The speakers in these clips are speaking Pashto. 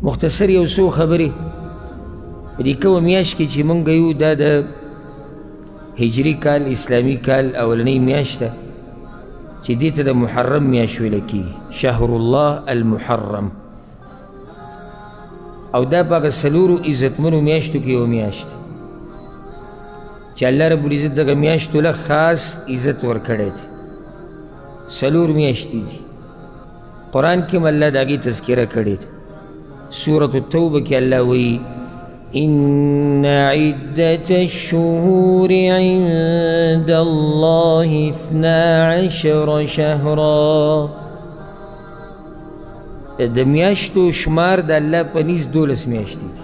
مختصر یو څو خبرې په دې کومه میاشت کې چې موږ یو دا د هجري کال اسلامي کال اولنۍ میاشت ده چې دې ته د محرم میاشت ویله کېږي شهر الله المحرم او دا په هغه څلورو عزتمنو میاشتو کې یو میاشت چې الله رب العزت دغه میاشتو له خاص عزت ورکړی دی څلور میاشتې دي قرآن کې هم الله د هغې تذکره کړې ده سورة التوبة کې الله وایي إن عدة الشهور عند الله 12 شهرا د میاشتو شمار د الله په نزد 12 میاشتې دي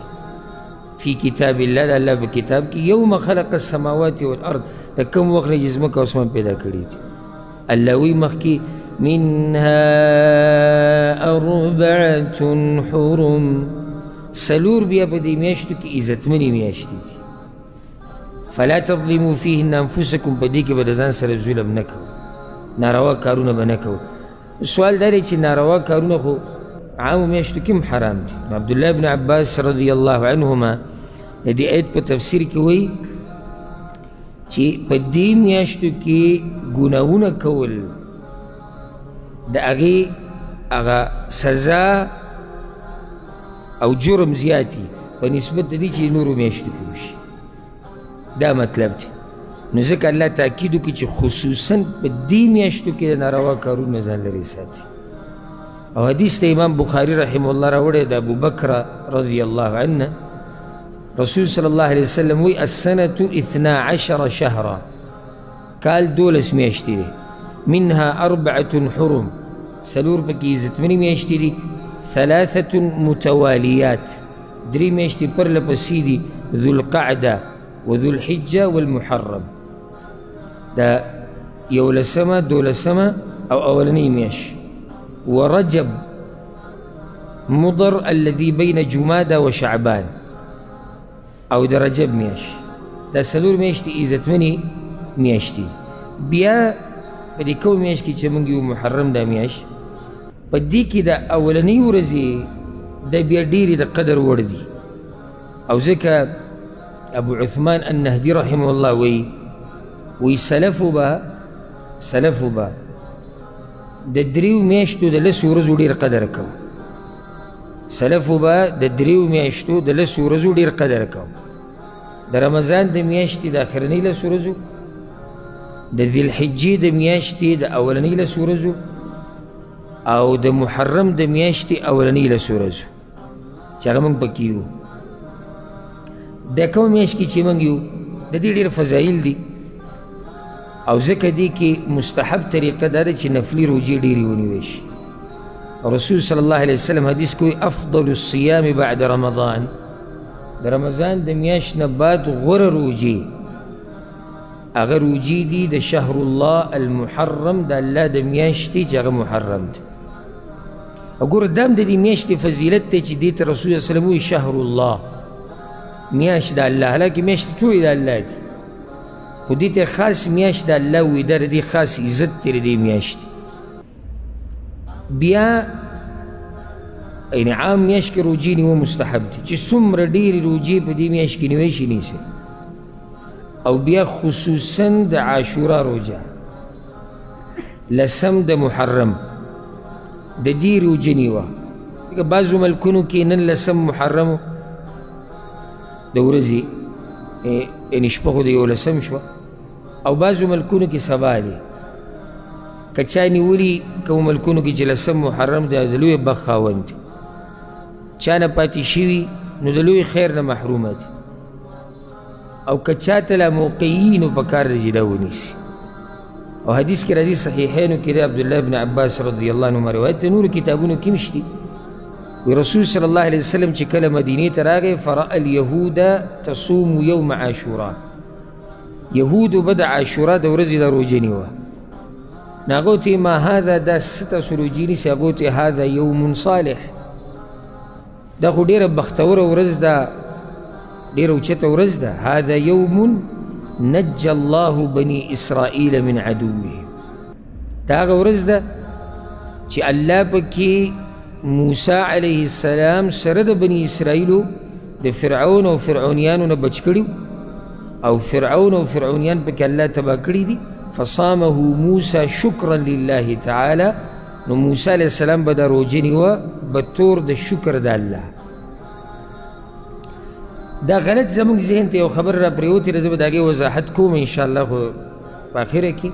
فی کتاب الله د الله په کتاب کې یوم خلق السماوات والارض د کوم وخت نه چې ځمکه او اسمان پیدا کړي دي الله وایي مخکې منها 4 حرم سلور بیا په دې میاشتو کې عزتمنې میاشتې دي فلا تظلموا فیهن انفسکم په دې کې به د ځان سره ظلم نه کوو ناروا کارونه به نه کوو سوال دا دی چې ناروا کارونه خو عامو میاشتو کې هم حرام دي عبدالله بن عباس رضی الله عنهما د دې آیت په تفسیر کې وایي چې په دې میاشتو کې ګناهونه کول د هغې هغه سزا او جرم زیاتی په نسبت د دې چې نورو میاشتو کې وشي دا مطلب دی نو ځکه الله تاکید وکړي چې خصوصا په دې میاشتو کې د ناروا کارونه ځان لرې ساتي او حدیث ته امام بخاري رحمه الله راوړی د ابوبکر رضی الله عنه رسول صلی الله علیه وسلم وی السنة 12 شهرا کال 12 میاشتې دی منها 4 حرم سلور پکې عزتمنې میاشتې دي 3 متواليات 3 میاشتې پرله پسې دي ذو القعده وذو الحجه والمحرم دا 11 12 او اولنۍ میاشت ورجب مضر الذي بين جمادى وشعبان او د رجب میاشت دا سلور میاشتې عزتمنې میاشتې بیا په دې کوم میاشت کې چې موږ یو محرم دا میاشت په دې کې د اولنۍ ورځې د بیا ډېرې د قدر وړ دي او ځکه ابو عثمان النهدي رحمه الله وی سلفو به د 3 میاشتو د 10 ورځو ډېر قدر کوو سلفو به د 3 میاشتو د 10 ورځو ډېر قدر کوو د رمضان د میاشتې د اخرنۍ 10 ورځو د ذی الحجې د میاشتې د اولنۍ 10 ورځو او د محرم د میاشتې اولنۍ 10 ورځو چې هغه موږ پکې یو د کوم میاشت کې چې موږ یو د دې ډېر فضایل دي او ځکه دې کې مستحب طریقه دا ده چې نفلي روجې ډېرې ونیوی شي رسول صلی الله علیه وسلم حدیث کوي افضل الصیام بعد رمضان د رمضان د میاشت نه بعد غوره روجې هغه روجې دي د شهر الله المحرم د الله د میاشتې چې هغه محرم دی وګوره دا هم د دې میاشتې فضیلت دی چې دې ته رسول صلی الله علیه وسلم وایي شهر الله میاشت د الله حالانکې میاشتې ټولې د الله دي خو دې ته خاص میاشت د الله وایي دا د دې خاص عزت دی د دې میاشتې بیا یعنې عام میاشت کې روجې نیول مستحب دي چې څومره ډېرې روجې په دې میاشت کې نیوی شي نیسئ او بیا خصوصا د عاشورا روجه 10 د محرم د دې روجه نیوه لکه بعضو ملکونو کې نن 10 محرم د ورځې یعنې شپه خو د 11 شوه او بعضو ملکونو کې سبا دی که چا نیولي کومو ملکونو کې چې 10 محرم دی د لوی بخت خاوند دی چا نه پاتې شوي نو د لوی خیر نه محرومه دی او که چاته لا موقعینو په کار دی چې دا ونیسي او حدیث کې راځي صحیحینو کې د عبدالله بن عباس رضی الله عنهما روایت د نورو کتابونو کې مشتي وی رسول صلی الله علیه وسلم چې کله مدینې ته راغی فرأى اليهود تصوم یوم عاشورا یهودو به د عاشورا د ورځې د روژه نیوه نو هغو ته ما هذا دا څه تاسو روژې نیسئ هغو ته هذا یوم صالح دا خو ډېره بختوره ورځ ده ډېره اوچته ورځ ده هذا یوم نجى الله بني اسرائیل من عدوهم دا هغه ورځ ده چې الله پکې موسی علیه السلام سره د بني اسرائیلو د فرعون او فرعونیانو نه بچ کړي او فرعون او فرعونیان پکې الله تباه کړي دي. فصامه موسی شکرا لله تعالی، نو موسی علیه السلام به دا روژه نیوه به طور د شکر د الله. دا غلط زموږ ذهن ته یو خبر را پرېوتې ده، زه به د هغې وضاحت کوم انشاءالله خو په اخره کې.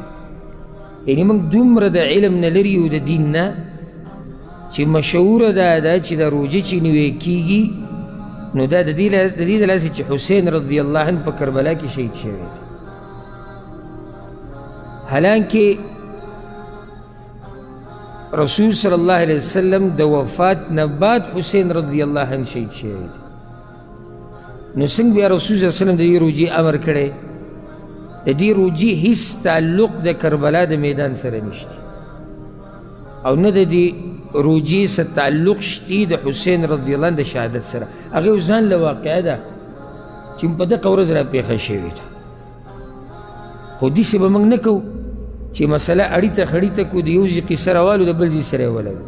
یعنې موږ دومره د علم نه لري یو د دین نه چې مشهوره دا ده چې دا روژه چې نیوی کېږي نو دا د دې د لاسې چې حسین رضی الله عنه په کربلا کې شهید شوی دی. حالانکه رسول صلی الله علیه وسلم د وفات نه بعد حسین رضی الله عنه شهید شوی دی. نو څنګه بیا رسول صلی الله علیه وسلم د دې روژې امر کړی؟ د دې روژې هیڅ تعلق د کربلا د میدان سره نشته او نه د دې روژې څه تعلق شته د حسین رضی الله عنه د شهادت سره. هغې ځان له واقعه ده چې په دغه ورځ را پېښه شوې ده. خو داسې به موږ نه کوو چې مسله اړیته خړیته کړو، د یو ځای قصه راوالو د بل ځای سره یې ولګو.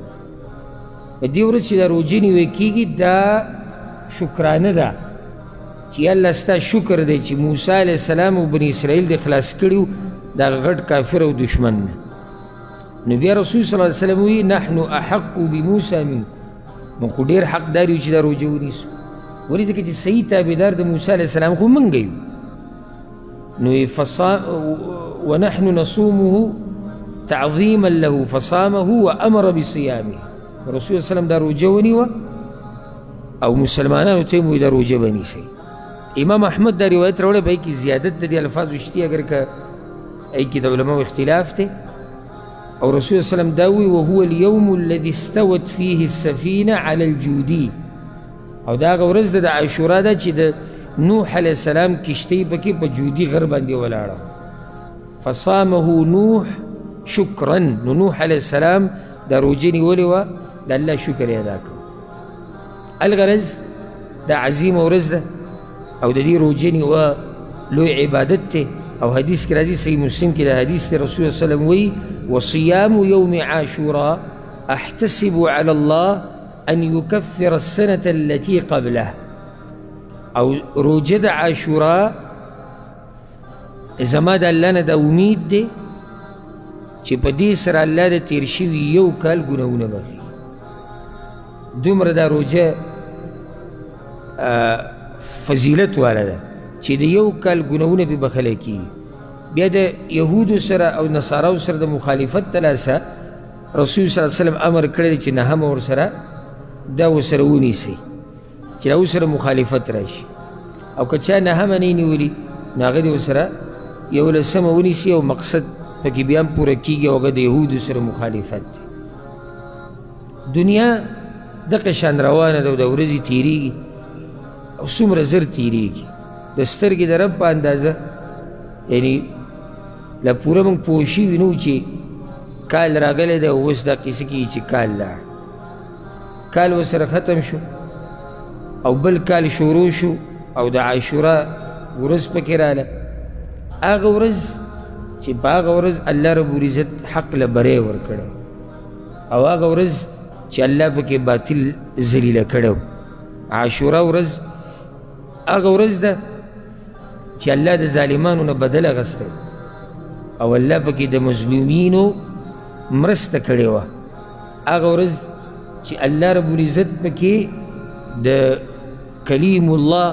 په دې ورځ چې دا روژې نیوی کېږي دا شکرانه ده چې یا الله ستا شکر دی چې موسی علیه السلام او بني اسرائیل دې خلاص کړي وو د هغه غټ کافر او دشمن نه. نو بیا رسول صلی الله علیه وسلم وایي نحن احق بموسی منکم، موږ خو ډېر حقدار یو چې دا روژه ونیسو. ولې ځکه چې صحیح تابعدار د موسی علیه السلام خو موږ یو. نو ونحن نصومه تعظیما له فصامه وامر بصیامه. رسول صلی الله علیه وسلم دا روژه ونیوه او مسلمانانو ته یې وایي دا روژه به نیسئ. امام احمد دا روایت راوړی په هغې کې زیادت د دې الفاظو شتي اگر که هغې کې د علماو اختلاف دی. او رسول صلی الله علیه وسلم دا وایي وهو اليوم الذي استوت فيه السفینه على الجودي، او دا هغه ورځ ده د عاشورا ده چې د نوح علیه السلام کشتۍ پکې په جودي غر باندې ولاړه. فصامه نوح شکرا، نو نوح علیه السلام دا روژه نیولې وه د الله شکر یې ادا کړ. الغرض دا عظیمه ورځ ده او د دې روژې نیوه لوی عبادت دی. او حدیث کې راځي صحیح مسلم کې دا حدیث دی، رسول الله صلی الله علیه وسلم وایي وصيام يوم عاشوراء احتسب على الله ان يكفر السنة التي قبله. او روژه د عاشورا زما د الله نه دا امید دی چې په دې سره الله د تیر شوي یو کال ګناهونه بخي. دومره دا روژه فضیلت والا ده چې د یو کال ګناهونه پې بخلی کېږي. بیا د یهودو سره او نصاراو سره د مخالفت تلاسه رسول صلی الله علیه وسلم امر کړی دی چې نهمه ورسره دا ورسره ونیسئ چې دا ورسره مخالفت راشي. او که چا نهمه نه یې نیولي نو هغه دې ورسره یولسمه ونیسي او مقصد پکې بیا هم پوره کېږي او هغه د یهودو سره مخالفت دی. دنیا دغه شان روانه ده او د ورځې تېرېږي او څومره زر تېرېږي د سترګې د رب په اندازه. یعنې لا پوره موږ پوه شوي نه چې کال راغلی دی او اوس دا قصه کېږي چې کال لاړ، کال ورسره ختم شو او بل کال شروع شو او د عاشورا ورځ پکې راله. هغه ورځ چې په هغه ورځ الله رب العزت حق له بری ورکړی او هغه ورځ چې الله پکې باطل ذلیله کړی. عاشورا ورځ هغه ورځ ده چې الله د ظالمانو نه بدل اخیستی او الله پکې د مظلومینو مرسته کړې وه. هغه ورځ چې الله رب العزت پکې د کلیم الله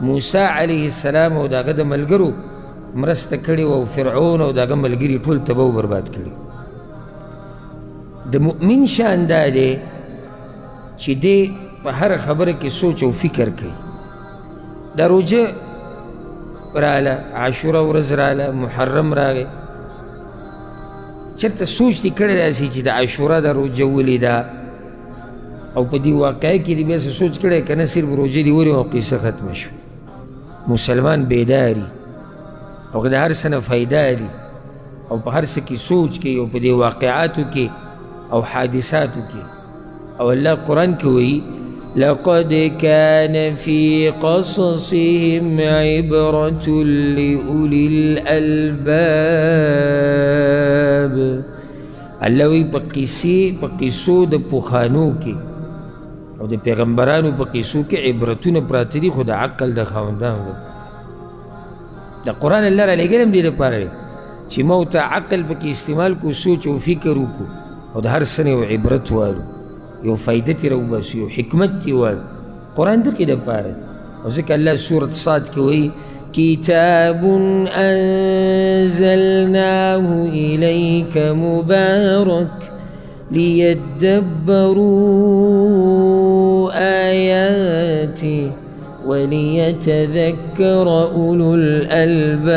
موسی علیه السلام او د هغه د ملګرو مرسته کړې وه او فرعون او د هغه ملګري ټول تباه و برباد کړي. د مؤمن شان دا دی چې دی په هره خبره کې سوچ او فکر کوي. دا روژه راله، عاشورا ورځ راله، محرم راغی، چېرته سوچ دې کړی داسې چې د عاشورا دا روژه ولې ده او په دې واقعه کې دې بیا څه سوچ کړی که نه صرف روژه دې ونیوه او قصه ختمه شوه. مسلمان بیداري او د هر څه نه فایده لري او په هر څه کې سوچ کوي او په دې واقعاتو کې او حادثاتو کې. او الله قرآن کې وایي لقد كان في قصصهم عبرة لأولي الألباب الله وی په قیسو د پخوانو کې او د پیغمبرانو په قیسو کې عبرتونه پراته دي، خو د عقل د خاوندانو د قرآن الله را لېږلی هم دې دپاره دی چې ما ورته عقل پکې استعمال کو، سوچ او فکر وکړو او د هر څه نه یو عبرت والو، یو فایده ترې وباسو، یو حکمت ترې والو. قرآن دقې دپاره او ځکه الله سورة صاد کې وایي كتاب أنزلناه إليك مبارك ليدبروا آياته وليتذكر أولو الألباب.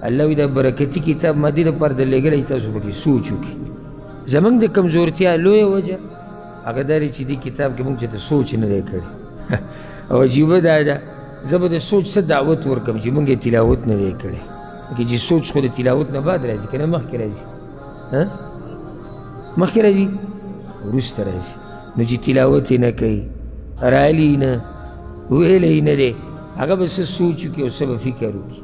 الله دا برکتي کتاب ما دې دپاره درلېږلی تاسو پکې سوچ وکړئ. زموږ د کمزورتیا لویه وجه هغه دا دی چې دې کتاب کې موږ چېرته سوچ نه دی کړی. او عجیبه دا ده زه به د سوچ څه دعوت ورکړم چې موږ یې تلاوت نه دی کړی، چې سوچ خو د تلاوت نه بعد راځي که نه مخکې راځي؟ مخکې راځي وروسته راځي. نو چې تلاوت یې نه کوي، رالي نه، ویلی نه دی، هغه به څه سوچ وکړي او څه به فکر وکړي.